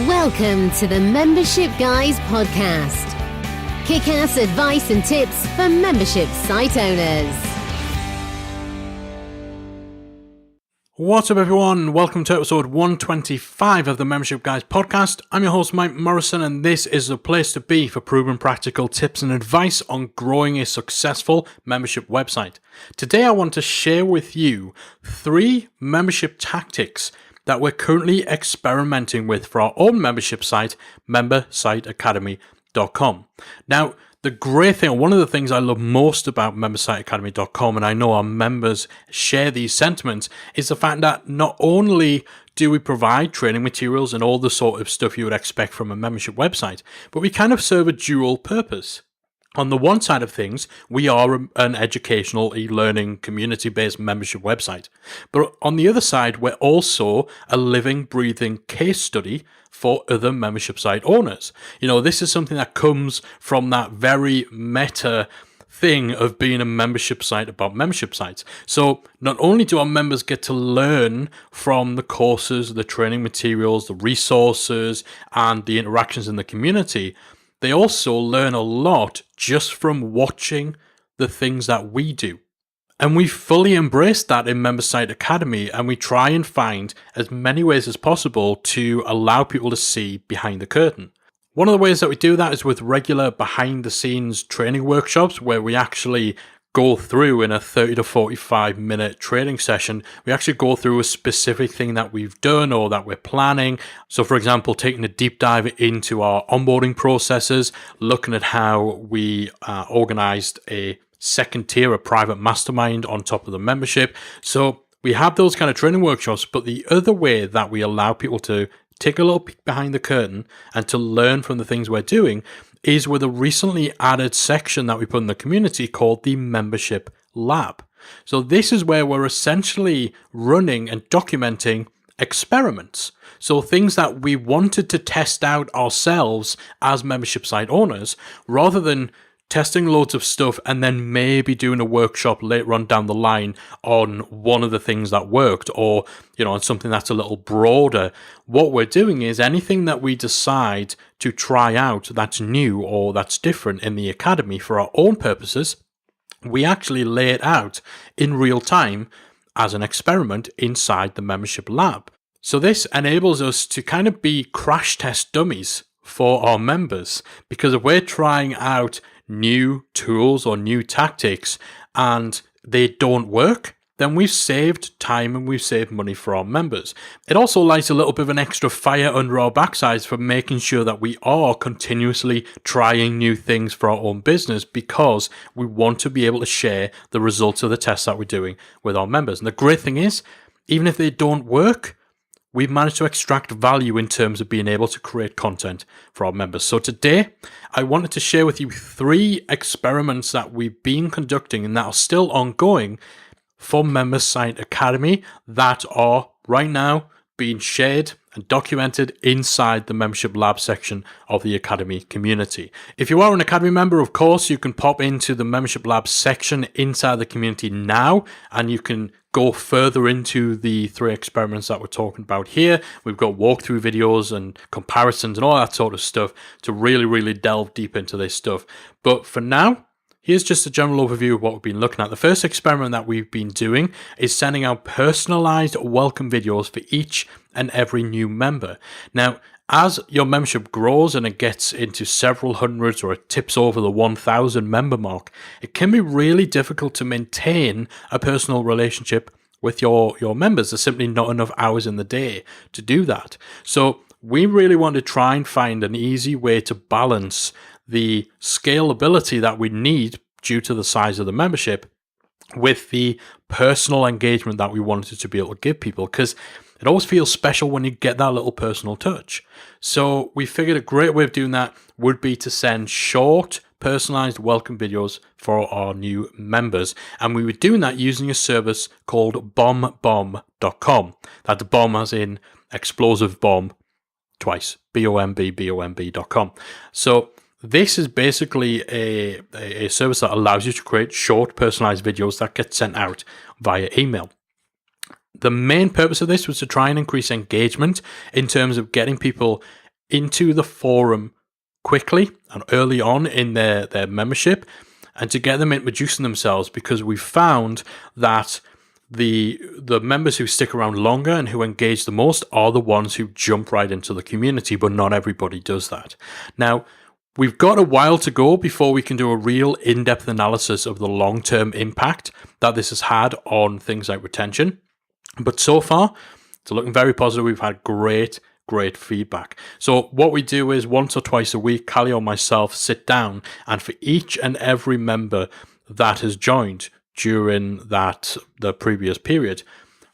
Welcome to the Membership Guys podcast. Kick-ass advice and tips for membership site owners. What's up, everyone? Welcome to episode 125 of the Membership Guys podcast. I'm your host, Mike Morrison, and this is the place to be for proven practical tips and advice on growing a successful membership website. Today, I want to share with you 3 membership tactics that we're currently experimenting with for our own membership site, membersiteacademy.com. Now, the great thing, one of the things I love most about membersiteacademy.com, and I know our members share these sentiments, is the fact that not only do we provide training materials and all the sort of stuff you would expect from a membership website, but we kind of serve a dual purpose. On the one side of things, we are an educational, e-learning, community-based membership website. But on the other side, we're also a living, breathing case study for other membership site owners. You know, this is something that comes from that very meta thing of being a membership site about membership sites. So not only do our members get to learn from the courses, the training materials, the resources, and the interactions in the community, they also learn a lot just from watching the things that we do. And we fully embrace that in Membersite Academy, and we try and find as many ways as possible to allow people to see behind the curtain. One of the ways that we do that is with regular behind-the-scenes training workshops where we actually go through in a 30 to 45 minute training session. We actually go through a specific thing that we've done or that we're planning. So for example, taking a deep dive into our onboarding processes, looking at how we organized a second tier, a private mastermind on top of the membership. So we have those kind of training workshops, but the other way that we allow people to take a little peek behind the curtain and to learn from the things we're doing is with a recently added section that we put in the community called the Membership Lab. So this is where we're essentially running and documenting experiments. So things that we wanted to test out ourselves as membership site owners, rather than testing loads of stuff and then maybe doing a workshop later on down the line on one of the things that worked, or, you know, on something that's a little broader. What we're doing is anything that we decide to try out that's new or that's different in the academy for our own purposes, we actually lay it out in real time as an experiment inside the membership lab. So this enables us to kind of be crash test dummies for our members, because if we're trying out new tools or new tactics and they don't work, then we've saved time and we've saved money for our members. It also lights a little bit of an extra fire under our backsides for making sure that we are continuously trying new things for our own business, because we want to be able to share the results of the tests that we're doing with our members. And the great thing is, even if they don't work, we've managed to extract value in terms of being able to create content for our members. So today, I wanted to share with you 3 experiments that we've been conducting and that are still ongoing for Membersite Academy that are right now being shared and documented inside the Membership Lab section of the Academy community. If you are an Academy member, of course, you can pop into the Membership Lab section inside the community now, and you can go further into the 3 experiments that we're talking about here. We've got walkthrough videos and comparisons and all that sort of stuff to really delve deep into this stuff. But for now, here's just a general overview of what we've been looking at. The first experiment that we've been doing is sending out personalized welcome videos for each and every new member. Now, as your membership grows and it gets into several hundreds or it tips over the 1,000 member mark, it can be really difficult to maintain a personal relationship with your members. There's simply not enough hours in the day to do that. So we really want to try and find an easy way to balance the scalability that we need due to the size of the membership with the personal engagement that we wanted to be able to give people, because it always feels special when you get that little personal touch. So we figured a great way of doing that would be to send short, personalized welcome videos for our new members. And we were doing that using a service called bomb.com. That's bomb as in explosive bomb twice, bomb.com. So this is basically a service that allows you to create short, personalized videos that get sent out via email. The main purpose of this was to try and increase engagement in terms of getting people into the forum quickly and early on in their membership, and to get them introducing themselves, because we found that the members who stick around longer and who engage the most are the ones who jump right into the community, but not everybody does that. Now, we've got a while to go before we can do a real in-depth analysis of the long-term impact that this has had on things like retention. But so far, it's looking very positive. We've had great feedback. So what we do is once or twice a week, Callie or myself sit down, and for each and every member that has joined during the previous period,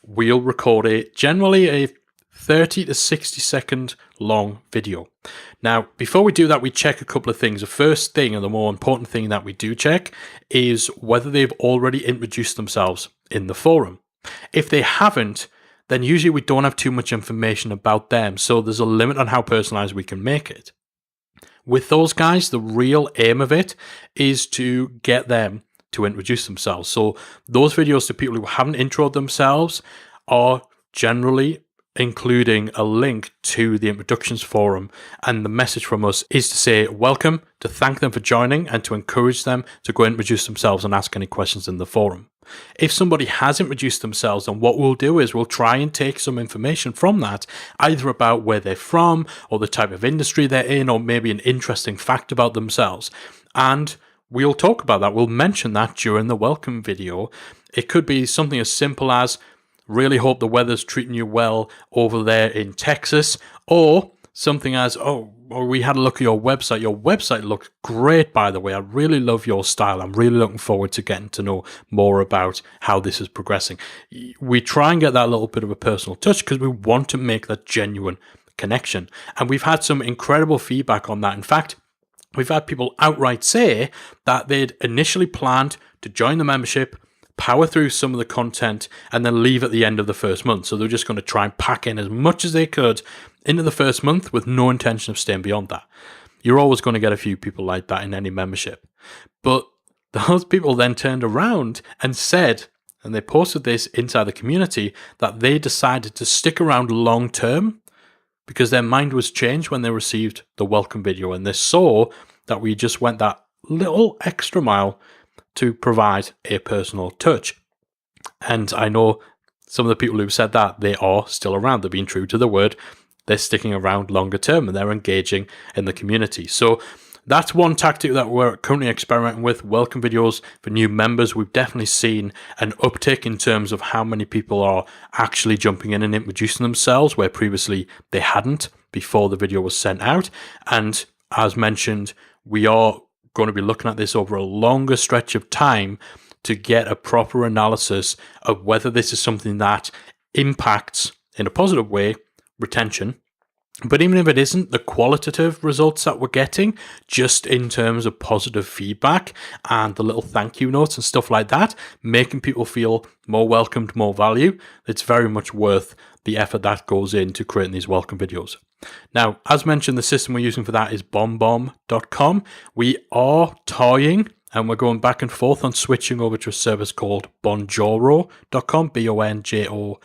we'll record generally a 30 to 60 second long video. Now, before we do that, we check a couple of things. The first thing, and the more important thing that we do check, is whether they've already introduced themselves in the forum. If they haven't, then usually we don't have too much information about them, so there's a limit on how personalized we can make it. With those guys, the real aim of it is to get them to introduce themselves. So those videos to people who haven't introed themselves are generally including a link to the introductions forum, and the message from us is to say welcome, to thank them for joining, and to encourage them to go introduce themselves and ask any questions in the forum. If somebody has introduced themselves, then what we'll do is we'll try and take some information from that, either about where they're from or the type of industry they're in, or maybe an interesting fact about themselves, and we'll talk about that. We'll mention that during the welcome video. It could be something as simple as, really hope the weather's treating you well over there in Texas, or something as, we had a look at your website. Your website looks great, by the way. I really love your style. I'm really looking forward to getting to know more about how this is progressing. We try and get that little bit of a personal touch because we want to make that genuine connection. And we've had some incredible feedback on that. In fact, we've had people outright say that they'd initially planned to join the membership, power through some of the content, and then leave at the end of the first month. So they're just going to try and pack in as much as they could into the first month with no intention of staying beyond that. You're always going to get a few people like that in any membership. But those people then turned around and said, and they posted this inside the community, that they decided to stick around long term because their mind was changed when they received the welcome video, and they saw that we just went that little extra mile to provide a personal touch. And I know some of the people who've said that, they are still around. They're being true to the word. They're sticking around longer term and they're engaging in the community. So that's one tactic that we're currently experimenting with. Welcome videos for new members. We've definitely seen an uptick in terms of how many people are actually jumping in and introducing themselves, where previously they hadn't before the video was sent out. And as mentioned, we are going to be looking at this over a longer stretch of time to get a proper analysis of whether this is something that impacts in a positive way retention. But even if it isn't, the qualitative results that we're getting, just in terms of positive feedback and the little thank you notes and stuff like that, making people feel more welcomed, more value, it's very much worth the effort that goes into creating these welcome videos. Now, as mentioned, the system we're using for that is bombbomb.com. We are toying and we're going back and forth on switching over to a service called bonjoro.com, bonjoro.com.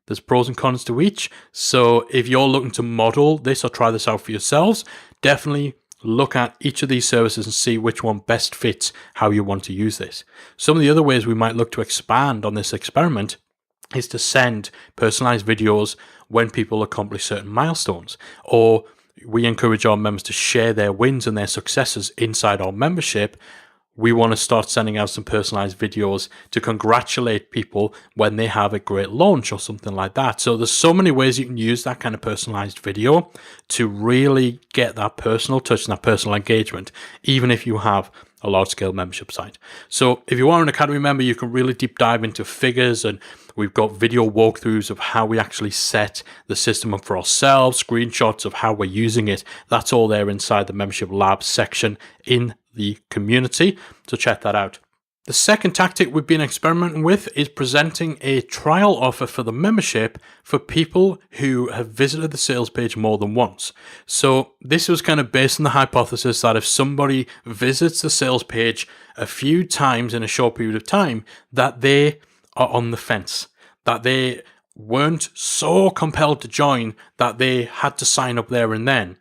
There's pros and cons to each. So if you're looking to model this or try this out for yourselves, definitely look at each of these services and see which one best fits how you want to use this. Some of the other ways we might look to expand on this experiment is to send personalized videos when people accomplish certain milestones, or we encourage our members to share their wins and their successes inside our membership. We want to start sending out some personalized videos to congratulate people when they have a great launch or something like that. So there's so many ways you can use that kind of personalized video to really get that personal touch and that personal engagement, even if you have a large-scale membership site. So if you are an Academy member, you can really deep dive into figures, and we've got video walkthroughs of how we actually set the system up for ourselves, screenshots of how we're using it. That's all there inside the Membership Lab section in the community, so check that out. The second tactic we've been experimenting with is presenting a trial offer for the membership for people who have visited the sales page more than once. So this was kind of based on the hypothesis that if somebody visits the sales page a few times in a short period of time, that they are on the fence, that they weren't so compelled to join that they had to sign up there and then.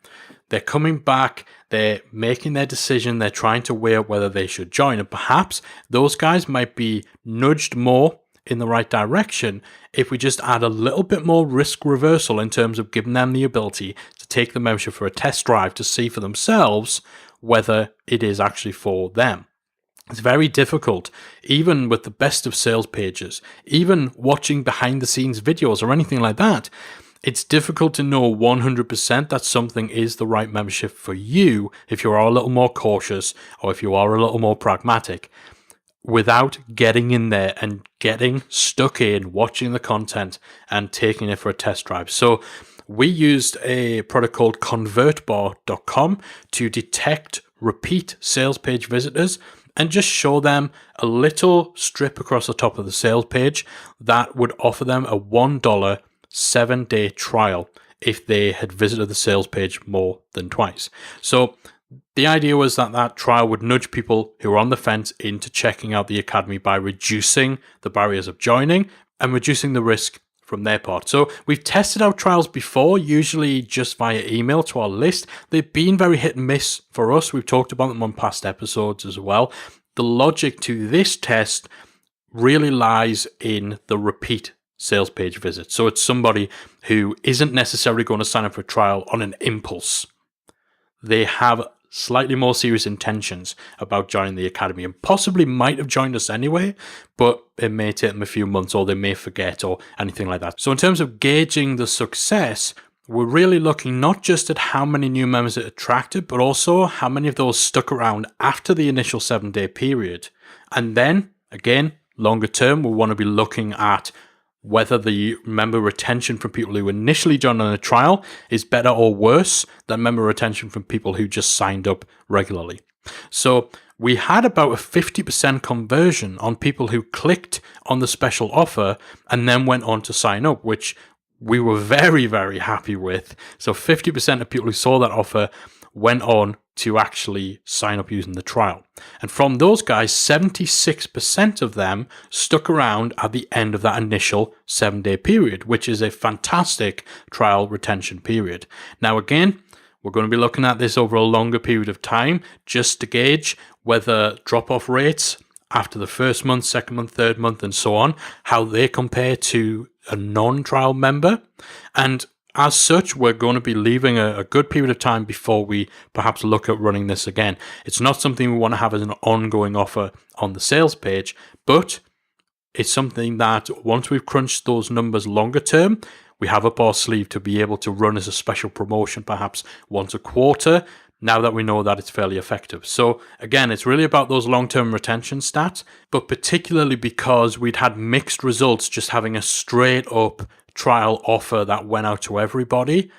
They're coming back, they're making their decision, they're trying to weigh up whether they should join. And perhaps those guys might be nudged more in the right direction if we just add a little bit more risk reversal in terms of giving them the ability to take the membership for a test drive to see for themselves whether it is actually for them. It's very difficult, even with the best of sales pages, even watching behind the scenes videos or anything like that. It's difficult to know 100% that something is the right membership for you if you are a little more cautious or if you are a little more pragmatic, without getting in there and getting stuck in, watching the content and taking it for a test drive. So we used a product called convertbar.com to detect repeat sales page visitors and just show them a little strip across the top of the sales page that would offer them a $1 7-day trial if they had visited the sales page more than twice. So the idea was that that trial would nudge people who are on the fence into checking out the academy by reducing the barriers of joining and reducing the risk from their part. So we've tested out trials before, usually just via email to our list. They've been very hit and miss for us. We've talked about them on past episodes as well. The logic to this test really lies in the repeat sales page visit. So it's somebody who isn't necessarily going to sign up for a trial on an impulse. They have slightly more serious intentions about joining the academy and possibly might have joined us anyway, but it may take them a few months or they may forget or anything like that. So in terms of gauging the success, we're really looking not just at how many new members it attracted, but also how many of those stuck around after the initial 7-day period. And then, again, longer term, we want to be looking at whether the member retention from people who initially joined on a trial is better or worse than member retention from people who just signed up regularly. So we had about a 50% conversion on people who clicked on the special offer and then went on to sign up, which we were very, very happy with. So 50% of people who saw that offer went on to actually sign up using the trial. And from those guys, 76% of them stuck around at the end of that initial 7-day period, which is a fantastic trial retention period. Now, again, we're going to be looking at this over a longer period of time just to gauge whether drop-off rates after the first month, second month, third month, and so on, how they compare to a non-trial member. And as such, we're going to be leaving a good period of time before we perhaps look at running this again. It's not something we want to have as an ongoing offer on the sales page, but it's something that once we've crunched those numbers longer term, we have up our sleeve to be able to run as a special promotion perhaps once a quarter, now that we know that it's fairly effective. So again, it's really about those long-term retention stats, but particularly because we'd had mixed results just having a straight up trial offer that went out to everybody.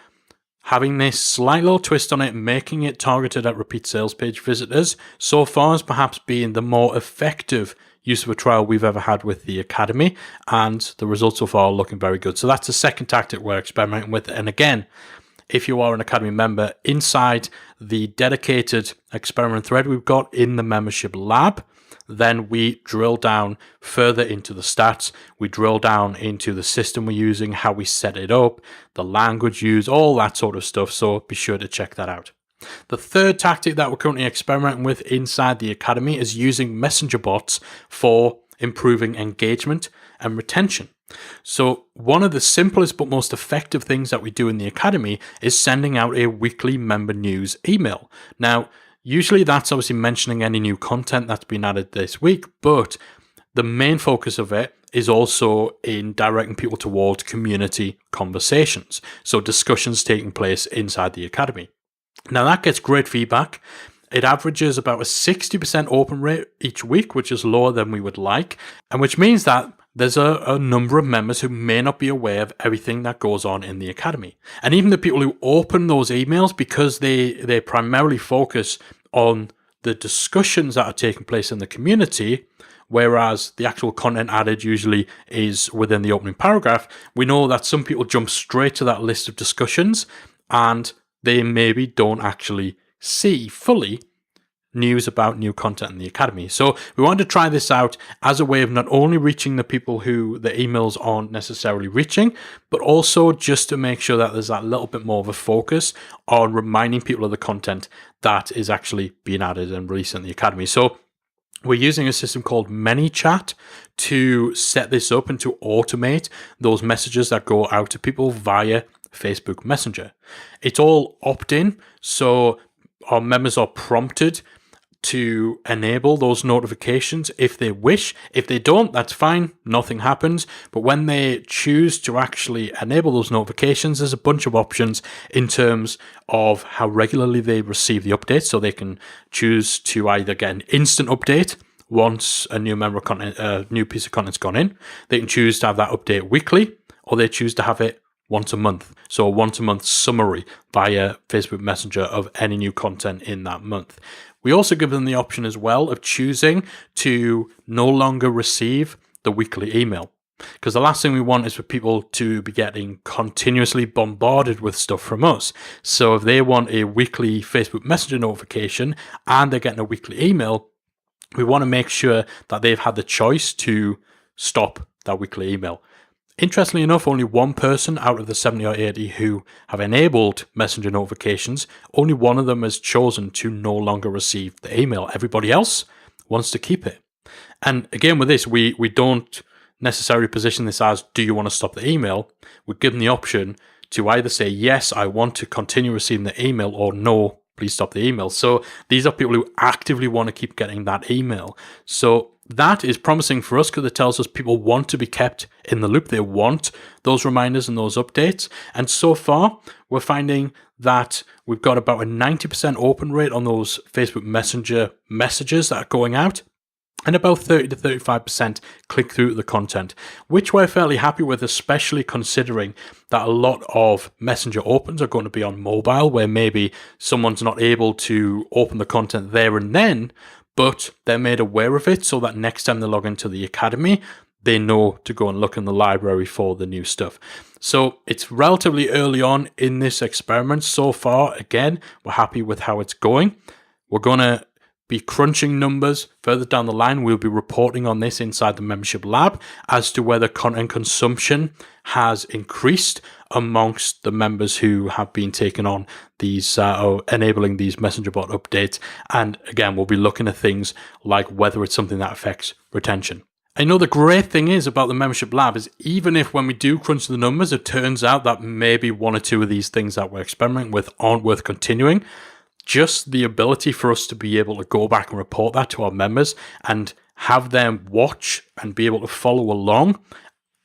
Having this slight little twist on it, making it targeted at repeat sales page visitors, so far as perhaps being the more effective use of a trial we've ever had with the academy, and the results so far are looking very good. So that's the second tactic we're experimenting with. And again, if you are an academy member, inside the dedicated experiment thread we've got in the membership lab, then we drill down further into the stats. We drill down into the system we're using, how we set it up, the language used, all that sort of stuff. So be sure to check that out. The third tactic that we're currently experimenting with inside the academy is using messenger bots for improving engagement and retention. So one of the simplest but most effective things that we do in the academy is sending out a weekly member news email. Now, usually that's obviously mentioning any new content that's been added this week, but the main focus of it is also in directing people towards community conversations. So discussions taking place inside the academy. Now that gets great feedback. It averages about a 60% open rate each week, which is lower than we would like, and which means that there's a number of members who may not be aware of everything that goes on in the academy. And even the people who open those emails, because they primarily focus on the discussions that are taking place in the community, whereas the actual content added usually is within the opening paragraph, we know that some people jump straight to that list of discussions and they maybe don't actually see fully news about new content in the Academy. So we wanted to try this out as a way of not only reaching the people who the emails aren't necessarily reaching, but also just to make sure that there's that little bit more of a focus on reminding people of the content that is actually being added and released in the Academy. So we're using a system called ManyChat to set this up and to automate those messages that go out to people via Facebook Messenger. It's all opt-in, so our members are prompted to enable those notifications if they wish. If they don't, that's fine, nothing happens. But when they choose to actually enable those notifications, there's a bunch of options in terms of how regularly they receive the updates. So they can choose to either get an instant update once a new member of content, a new piece of content's gone in. They can choose to have that update weekly, or they choose to have it once a month. So a once a month summary via Facebook Messenger of any new content in that month. We also give them the option as well of choosing to no longer receive the weekly email. Because the last thing we want is for people to be getting continuously bombarded with stuff from us. So if they want a weekly Facebook Messenger notification and they're getting a weekly email, we want to make sure that they've had the choice to stop that weekly email. Interestingly enough, only one person out of the 70 or 80 who have enabled Messenger notifications, only one of them has chosen to no longer receive the email. Everybody else wants to keep it. And again, with this, we don't necessarily position this as, do you want to stop the email? We're given the option to either say, yes, I want to continue receiving the email, or no, please stop the email. So these are people who actively want to keep getting that email. So that is promising for us because it tells us people want to be kept in the loop. They want those reminders and those updates. And so far, we're finding that we've got about a 90% open rate on those Facebook Messenger messages that are going out, and about 30 to 35% click through the content, which we're fairly happy with, especially considering that a lot of Messenger opens are going to be on mobile, where maybe someone's not able to open the content there and then, but they're made aware of it so that next time they log into the Academy, they know to go and look in the library for the new stuff. So it's relatively early on in this experiment. So far, again, we're happy with how it's going. We're going to be crunching numbers further down the line. We'll be reporting on this inside the membership lab as to whether content consumption has increased amongst the members who have been taking on these or enabling these messenger bot updates. And again, we'll be looking at things like whether it's something that affects retention. I know the great thing is about the membership lab is even if when we do crunch the numbers, it turns out that maybe one or two of these things that we're experimenting with aren't worth continuing, just the ability for us to be able to go back and report that to our members and have them watch and be able to follow along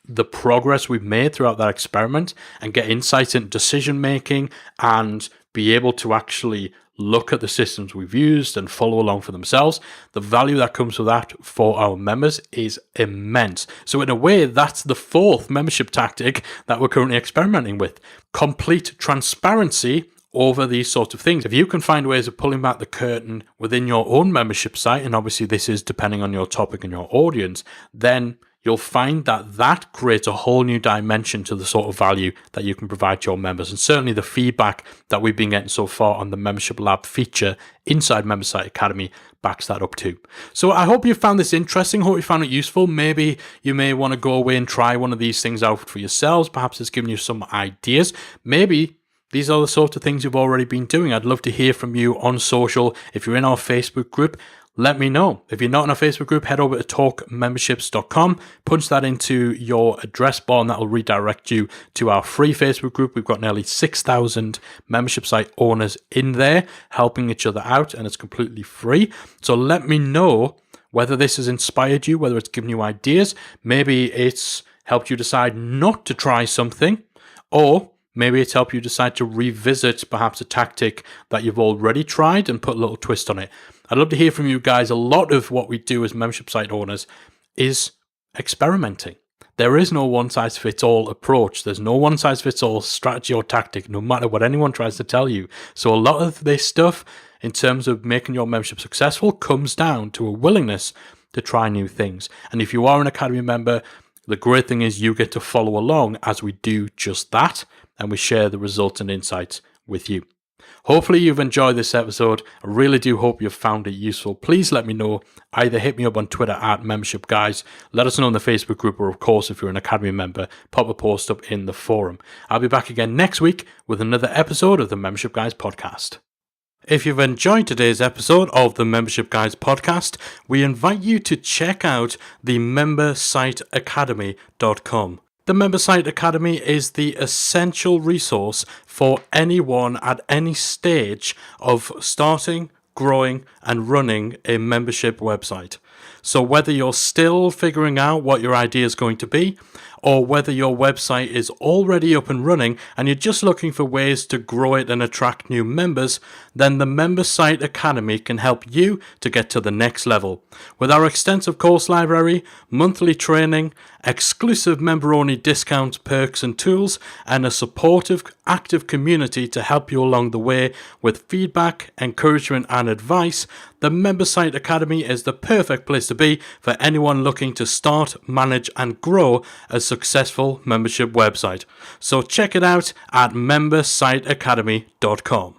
the progress we've made throughout that experiment and get insights into decision making and be able to actually look at the systems we've used and follow along for themselves. The value that comes with that for our members is immense. So in a way, that's the fourth membership tactic that we're currently experimenting with. Complete transparency over these sorts of things. If you can find ways of pulling back the curtain within your own membership site, and obviously this is depending on your topic and your audience, then you'll find that that creates a whole new dimension to the sort of value that you can provide to your members. And certainly the feedback that we've been getting so far on the Membership Lab feature inside Membersite Academy backs that up too. So I hope you found this interesting. Hope you found it useful. Maybe you may want to go away and try one of these things out for yourselves. Perhaps it's given you some ideas. Maybe these are the sort of things you've already been doing. I'd love to hear from you on social. If you're in our Facebook group, let me know. If you're not in our Facebook group, head over to talkmemberships.com, punch that into your address bar, and that will redirect you to our free Facebook group. We've got nearly 6,000 membership site owners in there helping each other out, and it's completely free. So let me know whether this has inspired you, whether it's given you ideas. Maybe it's helped you decide not to try something, or maybe it's helped you decide to revisit perhaps a tactic that you've already tried and put a little twist on it. I'd love to hear from you guys. A lot of what we do as membership site owners is experimenting. There is no one-size-fits-all approach. There's no one-size-fits-all strategy or tactic, no matter what anyone tries to tell you. So a lot of this stuff, in terms of making your membership successful, comes down to a willingness to try new things. And if you are an Academy member, the great thing is you get to follow along as we do just that, and we share the results and insights with you. Hopefully you've enjoyed this episode. I really do hope you've found it useful. Please let me know. Either hit me up on Twitter at Membership Guys, let us know in the Facebook group, or of course, if you're an Academy member, pop a post up in the forum. I'll be back again next week with another episode of the Membership Guys podcast. If you've enjoyed today's episode of the Membership Guys podcast, we invite you to check out the membersiteacademy.com. The Member Site Academy is the essential resource for anyone at any stage of starting, growing, and running a membership website. So whether you're still figuring out what your idea is going to be, or whether your website is already up and running and you're just looking for ways to grow it and attract new members, then the Member Site Academy can help you to get to the next level. With our extensive course library, monthly training, exclusive member-only discounts, perks and tools, and a supportive, active community to help you along the way with feedback, encouragement and advice, the Member Site Academy is the perfect place to be for anyone looking to start, manage and grow a successful membership website. So check it out at membersiteacademy.com.